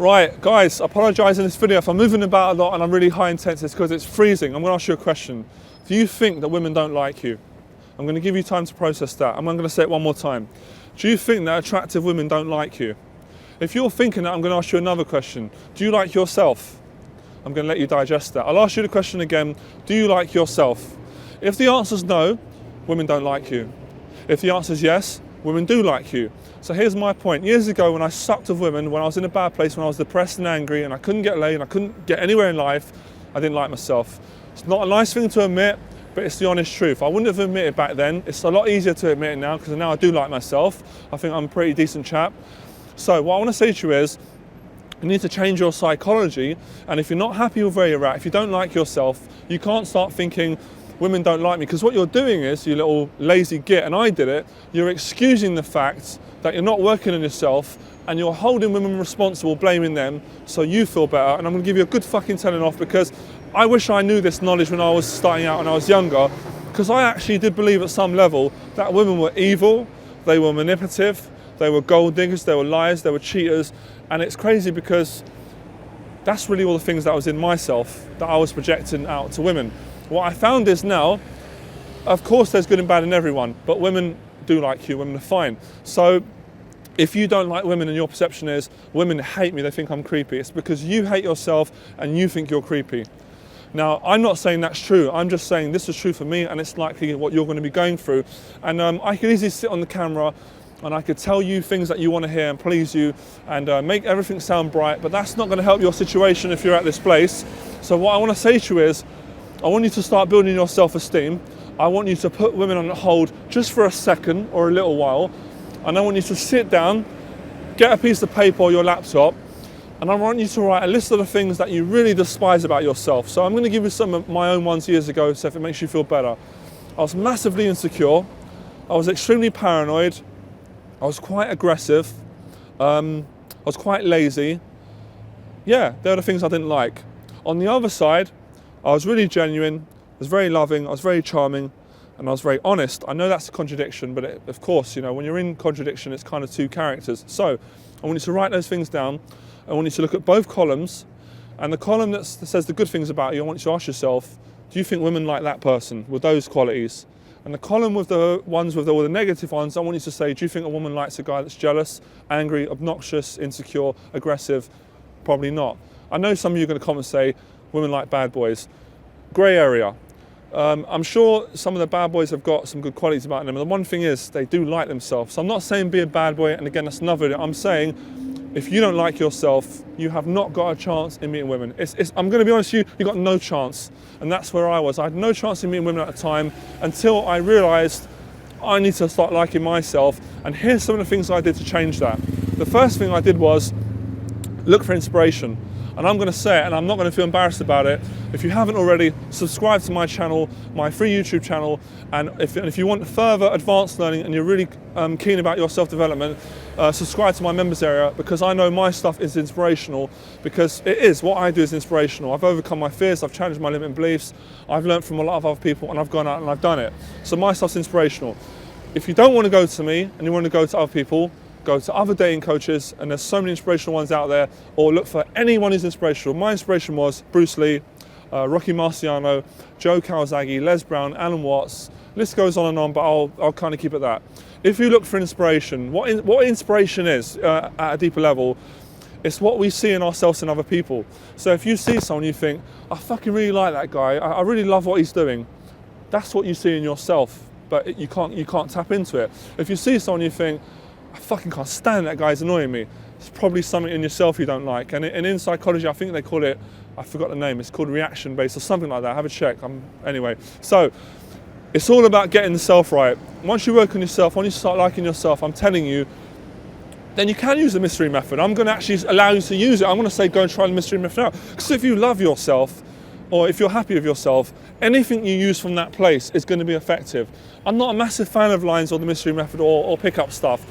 Right, guys, I apologise in this video if I'm moving about a lot and I'm really high intense. It's because it's freezing. I'm going to ask you a question. Do you think that women don't like you? I'm going to give you time to process that. I'm going to say it one more time. Do you think that attractive women don't like you? If you're thinking that, I'm going to ask you another question. Do you like yourself? I'm going to let you digest that. I'll ask you the question again. Do you like yourself? If the answer's no, women don't like you. If the answer's yes, women do like you. So here's my point. Years ago when I sucked of women, when I was in a bad place, when I was depressed and angry and I couldn't get laid and I couldn't get anywhere in life, I didn't like myself. It's not a nice thing to admit, but it's the honest truth. I wouldn't have admitted back then. It's a lot easier to admit it now because now I do like myself. I think I'm a pretty decent chap. So what I want to say to you is, you need to change your psychology, and if you're not happy with where you're at, if you don't like yourself, you can't start thinking, women don't like me, because what you're doing is, you little lazy git, and I did it, you're excusing the fact that you're not working on yourself, and you're holding women responsible, blaming them, so you feel better. And I'm going to give you a good fucking telling off, because I wish I knew this knowledge when I was starting out and I was younger, because I actually did believe at some level that women were evil, they were manipulative, they were gold diggers, they were liars, they were cheaters. And it's crazy because that's really all the things that was in myself that I was projecting out to women. What I found is now, of course there's good and bad in everyone, but women do like you, women are fine. So if you don't like women and your perception is, women hate me, they think I'm creepy, it's because you hate yourself and you think you're creepy. Now, I'm not saying that's true, I'm just saying this is true for me and it's likely what you're going to be going through. And I could easily sit on the camera and I could tell you things that you want to hear and please you and make everything sound bright, but that's not going to help your situation if you're at this place. So what I want to say to you is, I want you to start building your self-esteem. I want you to put women on hold just for a second or a little while, and I want you to sit down, get a piece of paper or your laptop, and I want you to write a list of the things that you really despise about yourself. So I'm going to give you some of my own ones years ago, so if it makes you feel better. I was massively insecure, I was extremely paranoid, I was quite aggressive, I was quite lazy. Yeah, they're the things I didn't like. On the other side, I was really genuine, I was very loving, I was very charming, and I was very honest. I know that's a contradiction, but of course, you know, when you're in contradiction, it's kind of two characters. So I want you to write those things down. I want you to look at both columns, and the column that says the good things about you, I want you to ask yourself, do you think women like that person with those qualities? And the column with the ones with all the negative ones, I want you to say, do you think a woman likes a guy that's jealous, angry, obnoxious, insecure, aggressive? Probably not. I know some of you are going to come and say, women like bad boys. Grey area. I'm sure some of the bad boys have got some good qualities about them. And the one thing is, they do like themselves. So I'm not saying be a bad boy, and again, that's another. I'm saying, if you don't like yourself, you have not got a chance in meeting women. I'm going to be honest with you, you got no chance. And that's where I was. I had no chance in meeting women at the time until I realised I need to start liking myself. And here's some of the things I did to change that. The first thing I did was look for inspiration. And I'm going to say it, and I'm not going to feel embarrassed about it. If you haven't already, subscribe to my channel, my free YouTube channel, and if you want further advanced learning and you're really keen about your self-development, subscribe to my members area, because I know my stuff is inspirational, because it is. What I do is inspirational. I've overcome my fears, I've challenged my limiting beliefs, I've learned from a lot of other people, and I've gone out and I've done it. So my stuff's inspirational. If you don't want to go to me and you want to go to other people, go to other dating coaches, and there's so many inspirational ones out there, or look for anyone who's inspirational. My inspiration was Bruce Lee, Rocky Marciano, Joe Kawasaki, Les Brown, Alan Watts. List goes on and on, but I'll kind of keep it that. If you look for inspiration, what inspiration is at a deeper level, it's what we see in ourselves and other people. So if you see someone you think, I fucking really like that guy, I really love what he's doing, that's what you see in yourself, but you can't tap into it. If you see someone you think, I fucking can't stand that guy's annoying me, it's probably something in yourself you don't like. And in psychology, I think they call it, I forgot the name, it's called reaction based or something like that. Have a check. Anyway, so it's all about getting the self right. Once you work on yourself, once you start liking yourself, I'm telling you, then you can use the mystery method. I'm going to actually allow you to use it. I'm going to say go and try the mystery method out. Because if you love yourself, or if you're happy with yourself, anything you use from that place is going to be effective. I'm not a massive fan of lines or the mystery method or pick-up stuff,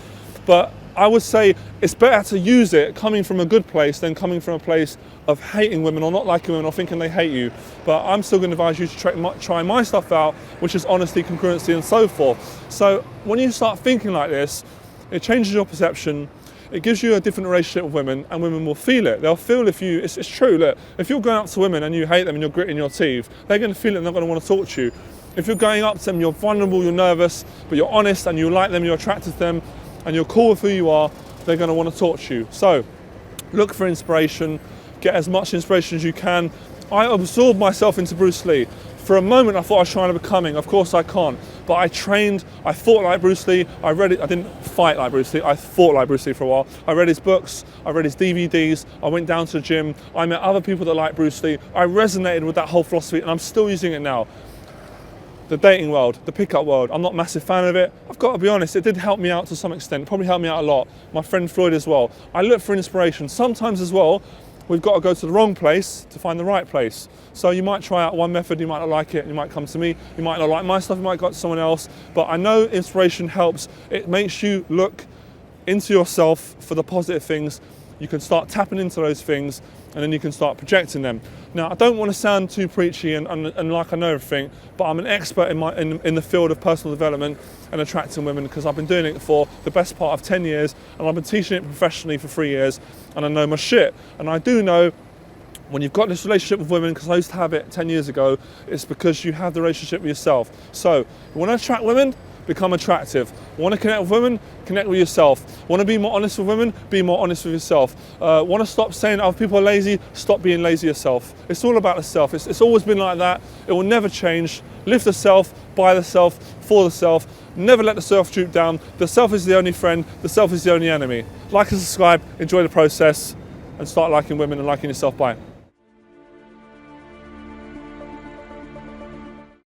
but I would say it's better to use it coming from a good place than coming from a place of hating women or not liking women or thinking they hate you. But I'm still going to advise you to try my stuff out, which is honesty, congruency, and so forth. So when you start thinking like this, it changes your perception. it gives you a different relationship with women, and women will feel it. They'll feel if you, it's true, look, if you're going up to women and you hate them and you're gritting your teeth, they're going to feel it and they're going to want to talk to you. If you're going up to them, you're vulnerable, you're nervous, but you're honest and you like them, you're attracted to them, and you're cool with who you are, they're going to want to talk to you. So, look for inspiration, get as much inspiration as you can. I absorbed myself into Bruce Lee. For a moment I thought I was trying to becoming, of course I can't, but I trained, I fought like Bruce Lee, I read it, I didn't fight like Bruce Lee, I fought like Bruce Lee for a while. I read his books, I read his DVDs, I went down to the gym, I met other people that like Bruce Lee, I resonated with that whole philosophy and I'm still using it now. The dating world, the pickup world, I'm not a massive fan of it. I've got to be honest, it did help me out to some extent, probably helped me out a lot. My friend Floyd as well. I look for inspiration. Sometimes as well, we've got to go to the wrong place to find the right place. So you might try out one method, you might not like it, you might come to me, you might not like my stuff, you might go to someone else, but I know inspiration helps. It makes you look into yourself for the positive things. You can start tapping into those things and then you can start projecting them. Now, I don't want to sound too preachy and like I know everything, but I'm an expert in the field of personal development and attracting women because I've been doing it for the best part of 10 years and I've been teaching it professionally for 3 years and I know my shit. And I do know when you've got this relationship with women, because I used to have it 10 years ago, it's because you have the relationship with yourself. So, you want to attract women? Become attractive. Want to connect with women? Connect with yourself. Want to be more honest with women? Be more honest with yourself. Want to stop saying other people are lazy? Stop being lazy yourself. It's all about the self. It's always been like that. It will never change. Live the self, by the self, for the self. Never let the self droop down. The self is the only friend. The self is the only enemy. Like and subscribe. Enjoy the process and start liking women and liking yourself. Bye.